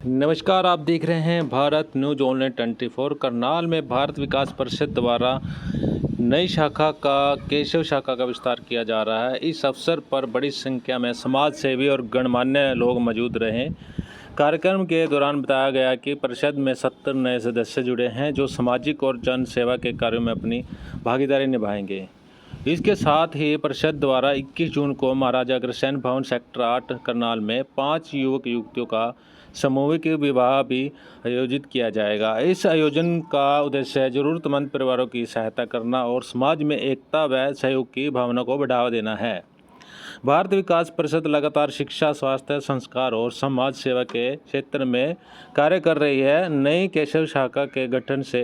नमस्कार, आप देख रहे हैं भारत न्यूज ऑनलाइन 24। करनाल में भारत विकास परिषद द्वारा नई शाखा का केशव शाखा का विस्तार किया जा रहा है। इस अवसर पर बड़ी संख्या में समाज सेवी और गणमान्य लोग मौजूद रहे। कार्यक्रम के दौरान बताया गया कि परिषद में 70 नए सदस्य जुड़े हैं जो सामाजिक और जन सेवा के कार्यों में अपनी भागीदारी निभाएंगे। इसके साथ ही परिषद द्वारा 21 जून को महाराजा अग्रसेन भवन सेक्टर 8 करनाल में 5 युवक युवतियों का सामूहिक विवाह भी आयोजित किया जाएगा। इस आयोजन का उद्देश्य जरूरतमंद परिवारों की सहायता करना और समाज में एकता व सहयोग की भावना को बढ़ावा देना है। भारत विकास परिषद लगातार शिक्षा, स्वास्थ्य, संस्कार और समाज सेवा के क्षेत्र में कार्य कर रही है। नई केशव शाखा के गठन से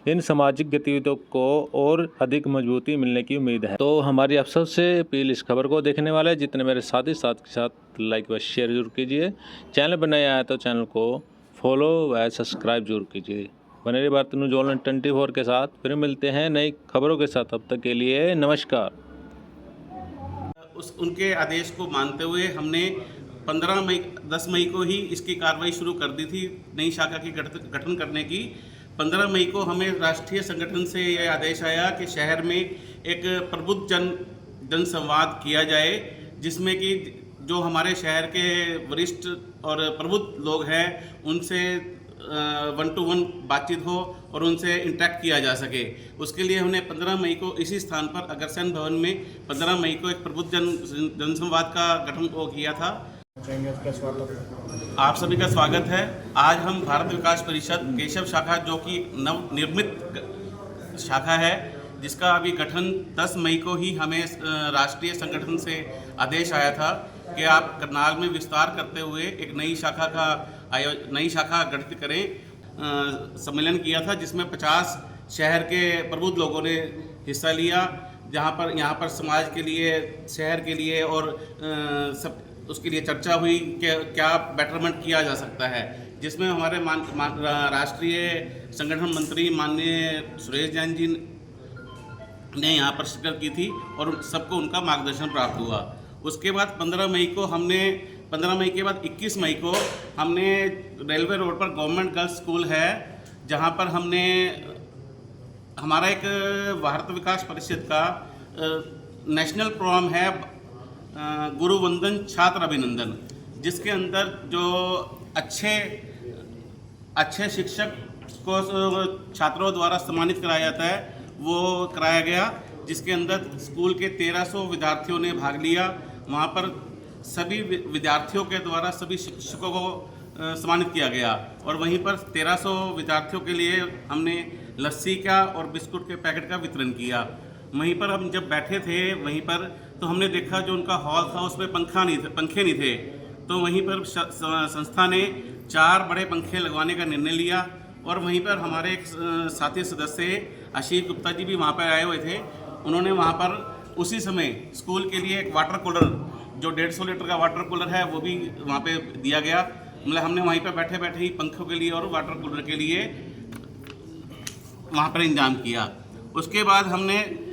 इन सामाजिक गतिविधियों को और अधिक मजबूती मिलने की उम्मीद है। तो हमारी आप सबसे अपील, इस खबर को देखने वाले जितने मेरे साथी के साथ लाइक व शेयर जरूर कीजिए। चैनल पर नया है तो चैनल को फॉलो व सब्सक्राइब जरूर कीजिए। बने रहिए भारत न्यूज ऑनलाइन 24 के साथ। फिर मिलते हैं नई खबरों के साथ। तब तक के लिए नमस्कार। उनके आदेश को मानते हुए हमने 10 मई को ही इसकी कार्रवाई शुरू कर दी थी नई शाखा की गठन करने की। 15 मई को हमें राष्ट्रीय संगठन से यह आदेश आया कि शहर में एक प्रबुद्ध जन संवाद किया जाए, जिसमें कि जो हमारे शहर के वरिष्ठ और प्रबुद्ध लोग हैं उनसे 1 to 1 बातचीत हो और उनसे इंटरेक्ट किया जा सके। उसके लिए हमने 15 मई को इसी स्थान पर अग्रसेन भवन में 15 मई को एक प्रबुद्ध जनसंवाद का गठन किया था। आप सभी का स्वागत है। आज हम भारत विकास परिषद केशव शाखा, जो कि नवनिर्मित शाखा है, जिसका अभी गठन 10 मई को ही हमें राष्ट्रीय संगठन से आदेश आया था कि आप करनाल में विस्तार करते हुए एक नई शाखा गठित करें। सम्मेलन किया था जिसमें 50 शहर के प्रबुद्ध लोगों ने हिस्सा लिया, यहाँ पर समाज के लिए, शहर के लिए और सब उसके लिए चर्चा हुई कि क्या बेटरमेंट किया जा सकता है, जिसमें हमारे राष्ट्रीय संगठन मंत्री माननीय सुरेश जैन जी ने यहाँ पर शिरकत की थी और सबको उनका मार्गदर्शन प्राप्त हुआ। उसके बाद 15 मई के बाद 21 मई को हमने रेलवे रोड पर गवर्नमेंट गर्ल्स स्कूल है, जहाँ पर हमने हमारा एक भारत विकास परिषद का नेशनल प्रोग्राम है, गुरु वंदन छात्र अभिनंदन, जिसके अंदर जो अच्छे शिक्षक को छात्रों द्वारा सम्मानित कराया जाता है वो कराया गया, जिसके अंदर स्कूल के 1300 विद्यार्थियों ने भाग लिया। वहाँ पर सभी विद्यार्थियों के द्वारा सभी शिक्षकों को सम्मानित किया गया और वहीं पर 1300 विद्यार्थियों के लिए हमने लस्सी का और बिस्कुट के पैकेट का वितरण किया। वहीं पर हम जब बैठे थे वहीं पर तो हमने देखा जो उनका हॉल था उसमें पंखे नहीं थे, तो वहीं पर संस्था ने 4 बड़े पंखे लगवाने का निर्णय लिया और वहीं पर हमारे एक साथी सदस्य आशीष गुप्ता जी भी वहाँ पर आए हुए थे। उन्होंने वहाँ पर उसी समय स्कूल के लिए एक वाटर कूलर, जो 150 लीटर का वाटर कूलर है, वो भी वहाँ पे दिया गया। मतलब हमने वहीं पर बैठे बैठे ही पंखों के लिए और वाटर कूलर के लिए वहाँ पर इंतजाम किया। उसके बाद हमने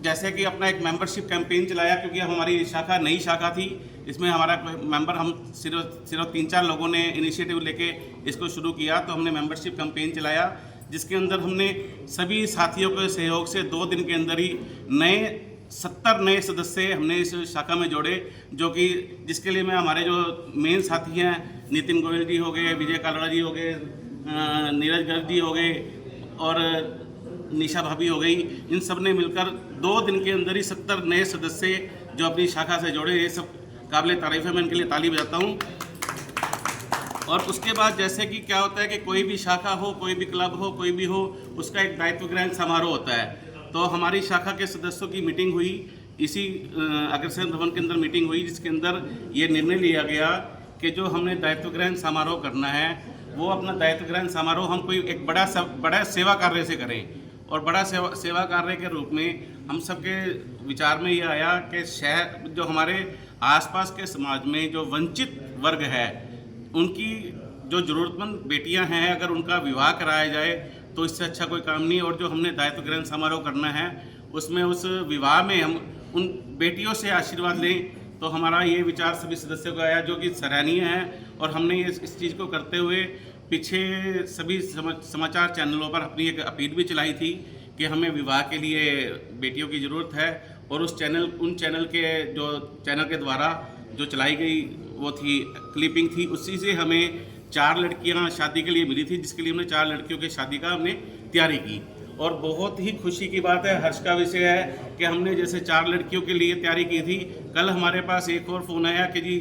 जैसे कि अपना एक मेंबरशिप कैंपेन चलाया, क्योंकि हमारी शाखा नई शाखा थी, इसमें हमारा मेंबर हम सिर्फ 3-4 लोगों ने इनिशिएटिव लेके इसको शुरू किया। तो हमने मेंबरशिप कैंपेन चलाया, जिसके अंदर हमने सभी साथियों के सहयोग से 2 दिन के अंदर ही 70 नए सदस्य हमने इस शाखा में जोड़े, जो कि जिसके लिए मैं हमारे जो मेन साथी हैं, नितिन गोयल जी हो गए, विजय कालड़ा जी हो गए, नीरज गर्ग जी हो गए और निशा भाभी हो गई, इन सब ने मिलकर 2 दिन के अंदर ही 70 नए सदस्य जो अपनी शाखा से जोड़े। ये सब काबिल तारीफ़ है, मैं इनके लिए ताली बजाता हूँ। और उसके बाद जैसे कि क्या होता है कि कोई भी शाखा हो, कोई भी क्लब हो, कोई भी हो, उसका एक दायित्व ग्रहण समारोह होता है। तो हमारी शाखा के सदस्यों की मीटिंग हुई, इसी अग्रसेन भवन के अंदर मीटिंग हुई, जिसके अंदर ये निर्णय लिया गया कि जो हमने दायित्व ग्रहण समारोह करना है वो अपना दायित्व ग्रहण समारोह हम कोई एक बड़ा सेवा कार्य से करें। और बड़ा सेवा कार्य के रूप में हम सबके विचार में ये आया कि शहर, जो हमारे आसपास के समाज में जो वंचित वर्ग है, उनकी जो ज़रूरतमंद बेटियां हैं, अगर उनका विवाह कराया जाए तो इससे अच्छा कोई काम नहीं। और जो हमने दायित्व ग्रहण समारोह करना है उसमें उस विवाह में हम उन बेटियों से आशीर्वाद लें। तो हमारा ये विचार सभी सदस्यों को आया, जो कि सराहनीय है। और हमने इस चीज़ को करते हुए पीछे सभी समाचार चैनलों पर अपनी एक अपील भी चलाई थी कि हमें विवाह के लिए बेटियों की ज़रूरत है, और उन चैनल के द्वारा जो चलाई गई वो थी क्लिपिंग थी, उसी से हमें 4 लड़कियां शादी के लिए मिली थी, जिसके लिए हमने 4 लड़कियों की शादी का हमने तैयारी की। और बहुत ही खुशी की बात है, हर्ष का विषय है कि हमने जैसे 4 लड़कियों के लिए तैयारी की थी, कल हमारे पास एक और फ़ोन आया कि जी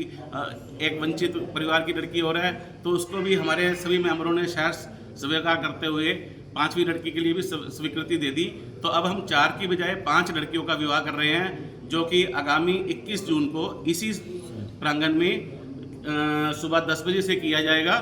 एक वंचित परिवार की लड़की और है, तो उसको भी हमारे सभी मेंबरों ने शहर स्वीकार करते हुए 5वीं लड़की के लिए भी स्वीकृति दे दी। तो अब हम 4 की बजाय 5 लड़कियों का विवाह कर रहे हैं, जो कि आगामी 21 जून को इसी प्रांगण में सुबह 10 बजे से किया जाएगा,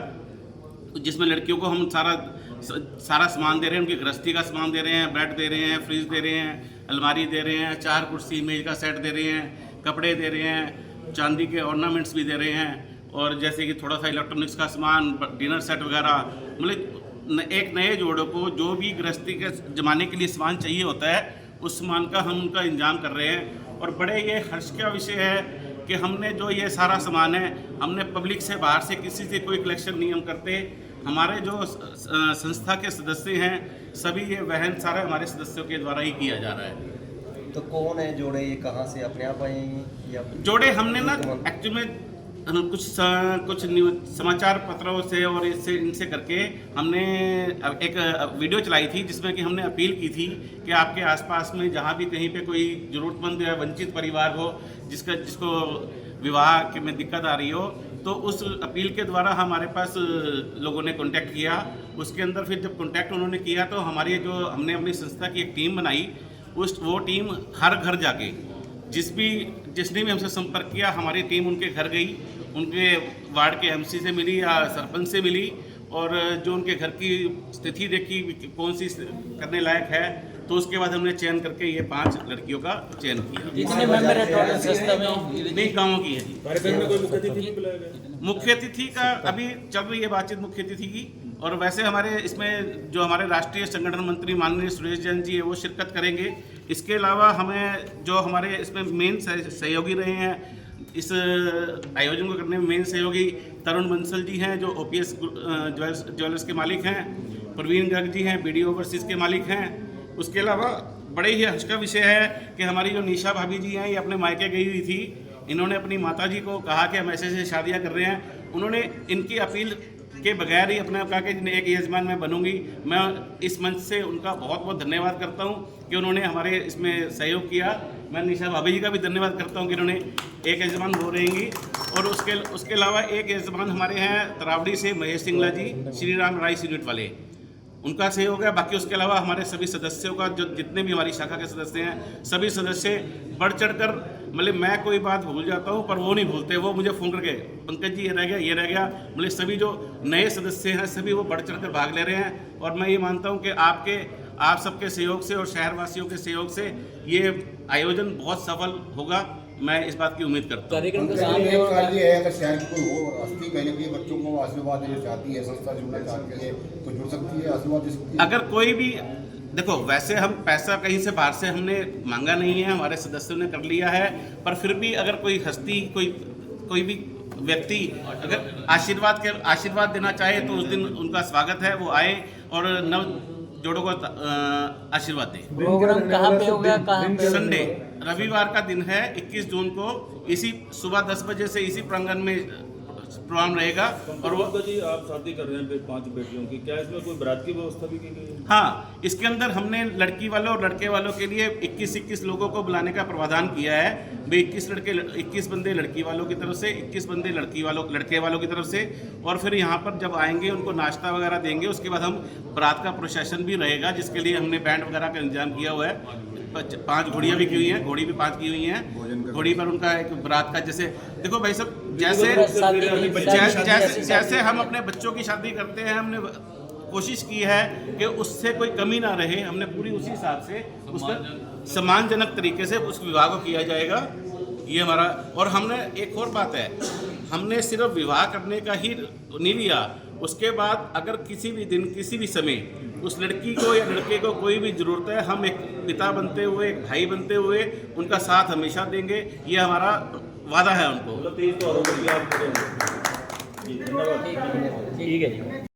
जिसमें लड़कियों को हम सारा सामान दे रहे हैं, उनकी गृहस्थी का सामान दे रहे हैं, बेड दे रहे हैं, फ्रिज दे रहे हैं, अलमारी दे रहे हैं, 4 कुर्सी मेज का सेट दे रहे हैं, कपड़े दे रहे हैं, चांदी के ऑर्नामेंट्स भी दे रहे हैं, और जैसे कि थोड़ा सा इलेक्ट्रॉनिक्स का सामान, डिनर सेट वगैरह, मतलब एक नए जोड़ों को जो भी गृहस्थी के जमाने के लिए सामान चाहिए होता है, उस सामान का हम उनका इंतजाम कर रहे हैं। और बड़े ये हर्ष का विषय है कि हमने जो ये सारा सामान है, हमने पब्लिक से, बाहर से किसी से कोई कलेक्शन नहीं हम करते। हमारे जो संस्था के सदस्य हैं सभी ये वहन सारा हमारे सदस्यों के द्वारा ही किया जा रहा है। तो कौन है जोड़े, ये कहाँ से अपने आप आए या जोड़े हमने ना एक्चुअली में कुछ समाचार पत्रों से और इनसे करके हमने एक वीडियो चलाई थी, जिसमें कि हमने अपील की थी कि आपके आसपास में जहाँ भी कहीं पे कोई ज़रूरतमंद या वंचित परिवार हो जिसको विवाह में दिक्कत आ रही हो, तो उस अपील के द्वारा हमारे पास लोगों ने कांटेक्ट किया। उसके अंदर फिर जब कांटेक्ट उन्होंने किया तो हमने अपनी संस्था की एक टीम बनाई। वो टीम हर घर जाके जिसने भी हमसे संपर्क किया, हमारी टीम उनके घर गई, उनके वार्ड के एमसी से मिली या सरपंच से मिली, और जो उनके घर की स्थिति देखी कौन सी करने लायक है, तो उसके बाद हमने चयन करके ये 5 लड़कियों का चयन किया। कितने मेंबर है टोटल संस्था में? नहीं, गाँवों की है जी। कार्यक्रम में कोई मुख्य अतिथि बुलाया गया? मुख्य अतिथि का अभी चल रही है बातचीत मुख्य अतिथि की, और वैसे हमारे इसमें जो हमारे राष्ट्रीय संगठन मंत्री माननीय सुरेश जैन जी है वो शिरकत करेंगे। इसके अलावा हमें जो हमारे इसमें मेन सहयोगी रहे हैं, इस आयोजन को करने में मेन सहयोगी तरुण बंसल जी हैं, जो OPS ज्वेलर्स के मालिक हैं, प्रवीण गर्ग जी हैं, BD ओवरसीज के मालिक हैं। उसके अलावा बड़े ही हर्ष का विषय है कि हमारी जो निशा भाभी जी हैं, ये अपने मायके गई हुई थी, इन्होंने अपनी माता जी को कहा कि हम ऐसे शादियाँ कर रहे हैं। उन्होंने इनकी अपील के बगैर ही अपने कहा कि एक यजमान मैं बनूंगी। मैं इस मंच से उनका बहुत बहुत धन्यवाद करता हूं कि उन्होंने हमारे इसमें सहयोग किया। मैं निशा भाभी जी का भी धन्यवाद करता हूं कि उन्होंने एक यजमान हो रहेंगी। और उसके अलावा एक यजमान हमारे हैं तरावड़ी से महेश सिंगला जी, श्री राम राइस यूनिट वाले, उनका सहयोग है। बाकी उसके अलावा हमारे सभी सदस्यों का, जो जितने भी हमारी शाखा के सदस्य हैं, सभी सदस्य बढ़ चढ़कर, मतलब मैं कोई बात भूल जाता हूं पर वो नहीं भूलते, वो मुझे फ़ोन करके पंकज जी ये रह गया, मतलब सभी जो नए सदस्य हैं सभी वो बढ़ चढ़कर भाग ले रहे हैं। और मैं ये मानता हूं कि आप सबके सहयोग से और शहरवासियों के सहयोग से ये आयोजन बहुत सफल होगा, मैं इस बात की उम्मीद करता हूँ। कार्यक्रम का ये है, अगर शहर की कोई हो हस्ती कहीं कहीं बच्चों को आशीर्वाद देना चाहती है, संस्था जुड़ना चाहती है, तो जुड़ सकती है, आशीर्वाद दे सकती है। अगर कोई भी, देखो वैसे हम पैसा कहीं से बाहर से हमने मांगा नहीं है, हमारे सदस्यों ने कर लिया है, पर फिर भी अगर कोई हस्ती, कोई भी व्यक्ति अगर आशीर्वाद देना चाहे तो उस दिन उनका स्वागत है, वो आए और नव जोड़ों को आशीर्वाद दें। प्रोग्राम कहाँ पे होगा? कहाँ पे? संडे, रविवार का दिन है 21 जून को, इसी सुबह 10 बजे से इसी प्रांगण में प्रोग्राम रहेगा। और वो जी आप शादी कर रहे हैं 5 बेटियों की, क्या इसमें कोई बारात की व्यवस्था भी की गई है? हाँ, इसके अंदर हमने लड़की वालों और लड़के वालों के लिए 21 लोगों को बुलाने का प्रावधान किया है। भाई 21 बंदे लड़की वालों की तरफ से, 21 बंदे लड़के वालों की तरफ से, और फिर यहाँ पर जब आएंगे उनको नाश्ता वगैरह देंगे। उसके बाद हम बारात का प्रोसेशन भी रहेगा, जिसके लिए हमने बैंड वगैरह का इंतजाम किया हुआ है। 5 घोड़ियाँ भी की हुई हैं, घोड़ी भी 5 की हुई हैं। घोड़ी पर उनका एक बारात का, जैसे देखो भाई सब, जैसे हम अपने बच्चों की शादी करते हैं, हमने कोशिश की है कि उससे कोई कमी ना रहे। हमने पूरी उसी हिसाब से उसका सम्मानजनक तरीके से उस विवाह को किया जाएगा, ये हमारा। और हमने एक और बात है, हमने सिर्फ विवाह करने का ही नहीं लिया, उसके बाद अगर किसी भी दिन किसी भी समय उस लड़की को या लड़के को कोई भी ज़रूरत है, हम एक पिता बनते हुए, एक भाई बनते हुए उनका साथ हमेशा देंगे, ये हमारा वादा है उनको। मतलब 23 तो जी धन्यवाद। ठीक है जी।